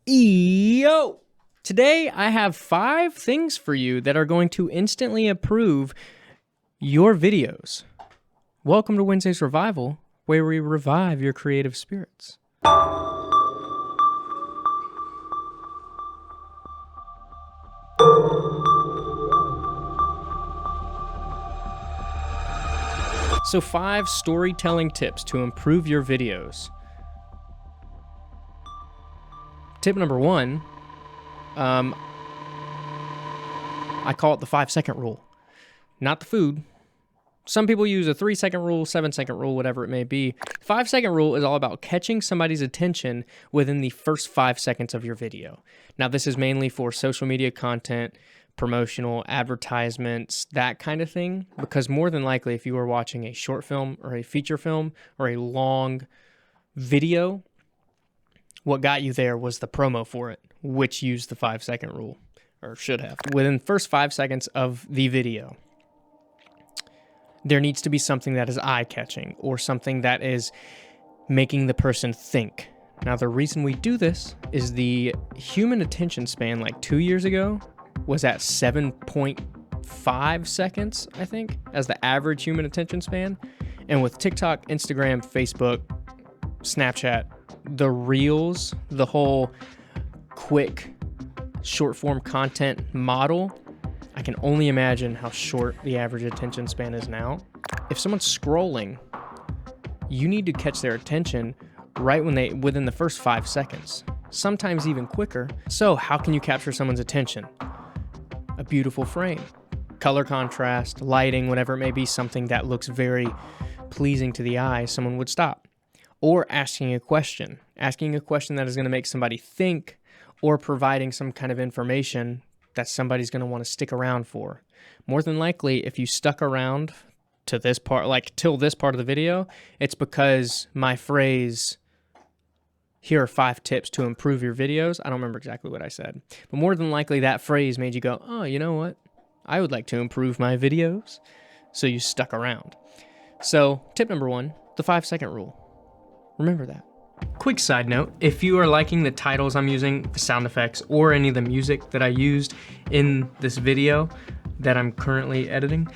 Yo! Today I have 5 things for you that are going to instantly improve your videos. Welcome to Wednesday's Revival, where we revive your creative spirits. So 5 storytelling tips to improve your videos. Tip number 1, I call it the 5-second rule. Not the food. Some people use a 3-second rule, 7-second rule, whatever it may be. 5-second rule is all about catching somebody's attention within the first 5 seconds of your video. Now, this is mainly for social media content, promotional, advertisements, that kind of thing, because more than likely, if you are watching a short film or a feature film or a long video, what got you there was the promo for it, which used the 5-second rule, or should have. Within the first 5 seconds of the video, there needs to be something that is eye-catching or something that is making the person think. Now, the reason we do this is the human attention span, like 2 years ago, was at 7.5 seconds, I think, as the average human attention span. And with TikTok, Instagram, Facebook, Snapchat, the Reels, the whole quick short-form content model, I can only imagine how short the average attention span is now. If someone's scrolling, you need to catch their attention right within the first 5 seconds, sometimes even quicker. So how can you capture someone's attention? A beautiful frame, color contrast, lighting, whatever it may be, something that looks very pleasing to the eye, someone would stop. Or asking a question that is going to make somebody think, or providing some kind of information that somebody's going to want to stick around for. More than likely, if you stuck around to this part, like till this part of the video, it's because my phrase, here are 5 tips to improve your videos. I don't remember exactly what I said, but more than likely that phrase made you go, oh, you know what? I would like to improve my videos. So you stuck around. So tip number 1, the 5-second rule. Remember that. Quick side note, if you are liking the titles I'm using, the sound effects, or any of the music that I used in this video that I'm currently editing,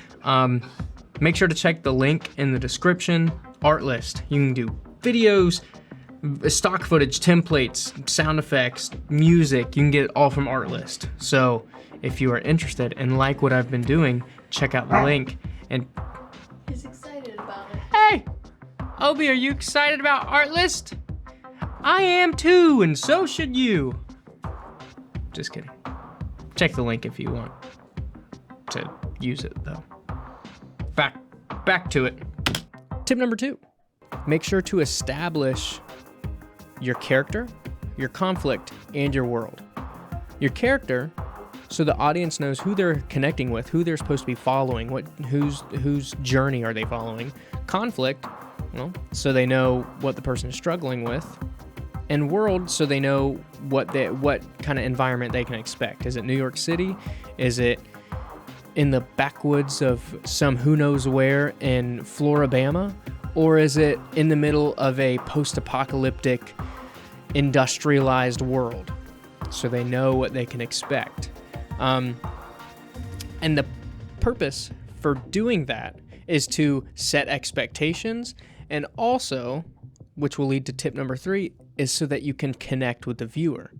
make sure to check the link in the description. Art list. You can do videos, stock footage, templates, sound effects, music. You can get it all from Art List. So if you are interested and like what I've been doing, check out the link. And he's excited about it. Hey! Obi, are you excited about Artlist? I am too, and so should you. Just kidding. Check the link if you want to use it, though. Back to it. Tip number 2. Make sure to establish your character, your conflict, and your world. Your character, so the audience knows who they're connecting with, who they're supposed to be following, whose journey are they following. Conflict, well, so they know what the person is struggling with, and world, so they know what kind of environment they can expect. Is it New York City? Is it in the backwoods of some who knows where in Floribama? Or is it in the middle of a post-apocalyptic, industrialized world? So they know what they can expect. And the purpose for doing that is to set expectations, and also, which will lead to tip number 3, is so that you can connect with the viewer.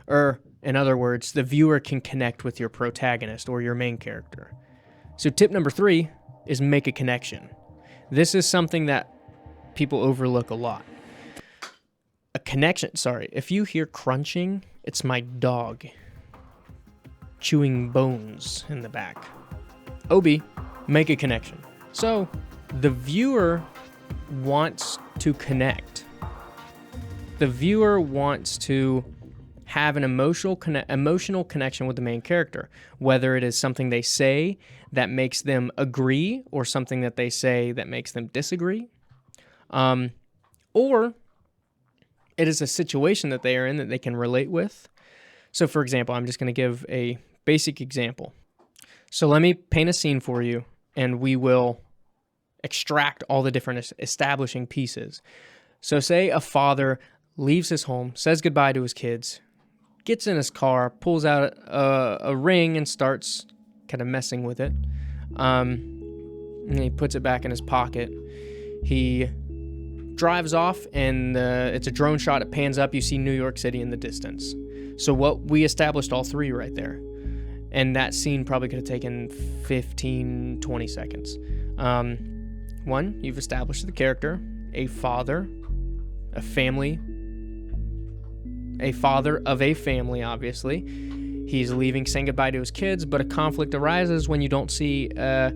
Or, in other words, the viewer can connect with your protagonist or your main character. So tip number 3 is make a connection. This is something that people overlook a lot. If you hear crunching, it's my dog chewing bones in the back. Obi, make a connection. So the viewer wants to connect. The viewer wants to have an emotional connection with the main character, whether it is something they say that makes them agree or something that they say that makes them disagree, or it is a situation that they are in that they can relate with. So, for example, I'm just going to give a basic example. So let me paint a scene for you, and we will extract all the different establishing pieces. So say a father leaves his home, says goodbye to his kids, gets in his car, pulls out a ring and starts kind of messing with it. And he puts it back in his pocket. He drives off, and it's a drone shot. It pans up. You see New York City in the distance. So what we established all three right there. And that scene probably could have taken 15, 20 seconds. One, you've established the character, a father, a family, a father of a family, obviously. He's leaving, saying goodbye to his kids, but a conflict arises when you don't see a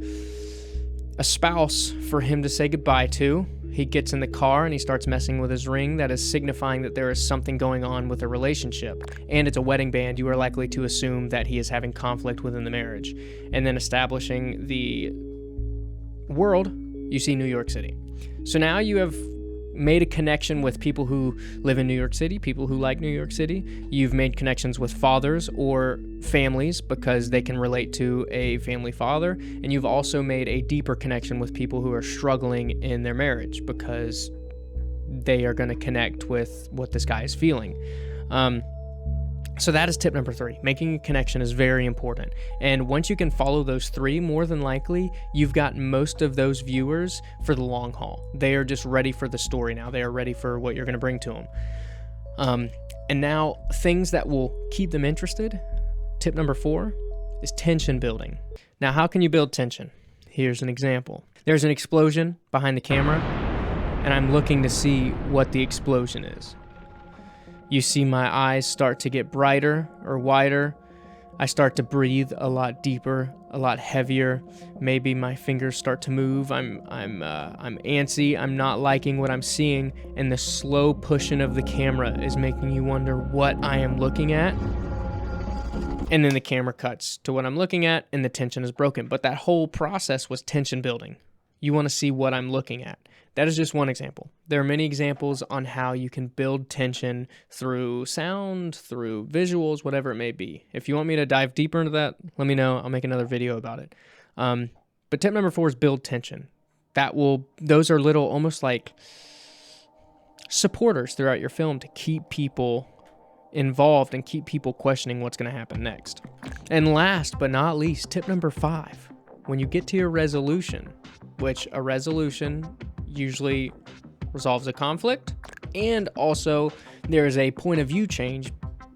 spouse for him to say goodbye to. He gets in the car and he starts messing with his ring. That is signifying that there is something going on with a relationship. And it's a wedding band. You are likely to assume that he is having conflict within the marriage. And then establishing the world, you see New York City. So now you have made a connection with people who live in New York City, people who like New York City. You've made connections with fathers or families because they can relate to a family father. And you've also made a deeper connection with people who are struggling in their marriage because they are going to connect with what this guy is feeling. So that is tip number 3. Making a connection is very important. And once you can follow those 3, more than likely, you've got most of those viewers for the long haul. They are just ready for the story now. They are ready for what you're going to bring to them. And now, things that will keep them interested. Tip number 4 is tension building. Now, how can you build tension? Here's an example. There's an explosion behind the camera, and I'm looking to see what the explosion is. You see my eyes start to get brighter or wider. I start to breathe a lot deeper, a lot heavier. Maybe my fingers start to move. I'm antsy. I'm not liking what I'm seeing, and the slow pushing of the camera is making you wonder what I am looking at. And then the camera cuts to what I'm looking at, and the tension is broken. But that whole process was tension building. You want to see what I'm looking at. That is just one example. There are many examples on how you can build tension through sound, through visuals, whatever it may be. If you want me to dive deeper into that, let me know. I'll make another video about it. But tip number 4 is build tension. Those are little, almost like supporters throughout your film to keep people involved and keep people questioning what's going to happen next. And last but not least, tip number 5, when you get to your resolution, which a resolution usually resolves a conflict, and also there is a point of view change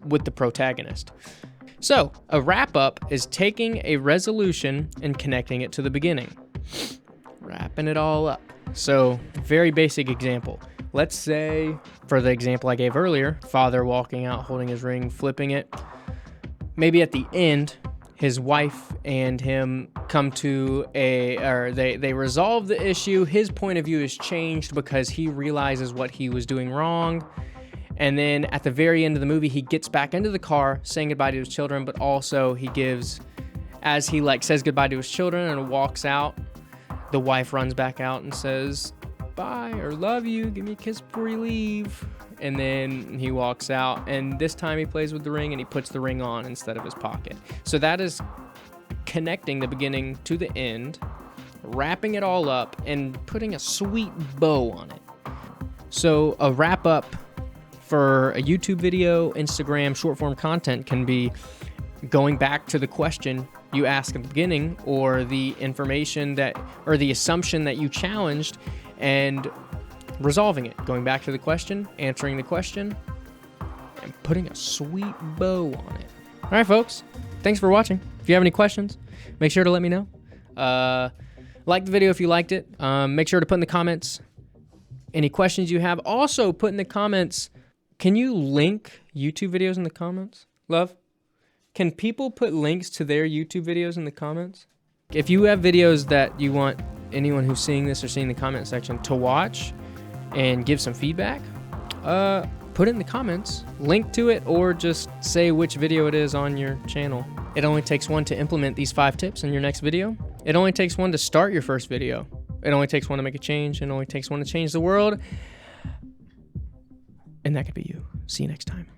with the protagonist. So a wrap-up is taking a resolution and connecting it to the beginning, wrapping it all up. So very basic example. Let's say, for the example I gave earlier, father walking out, holding his ring, flipping it. Maybe at the end, his wife and him come to they resolve the issue. His point of view is changed because he realizes what he was doing wrong. And then at the very end of the movie, he gets back into the car saying goodbye to his children, but also he gives, as he says goodbye to his children and walks out, the wife runs back out and says, "Bye," or "Love you, give me a kiss before you leave." And then he walks out, and this time he plays with the ring and he puts the ring on instead of his pocket. So that is connecting the beginning to the end, wrapping it all up, and putting a sweet bow on it. So a wrap up for a YouTube video, Instagram, short form content can be going back to the question you asked at the beginning, or the information or the assumption that you challenged, and resolving it, going back to the question, answering the question, and putting a sweet bow on it. All right, folks, thanks for watching. If you have any questions, make sure to let me know. Like the video if you liked it. Make sure to put in the comments any questions you have. Also, put in the comments, can you link YouTube videos in the comments? Love? Can people put links to their YouTube videos in the comments? If you have videos that you want anyone who's seeing this or seeing the comment section to watch and give some feedback, put it in the comments, link to it, or just say which video it is on your channel. It only takes one to implement these 5 tips in your next video. It only takes one to start your first video. It only takes one to make a change. It only takes one to change the world. And that could be you. See you next time.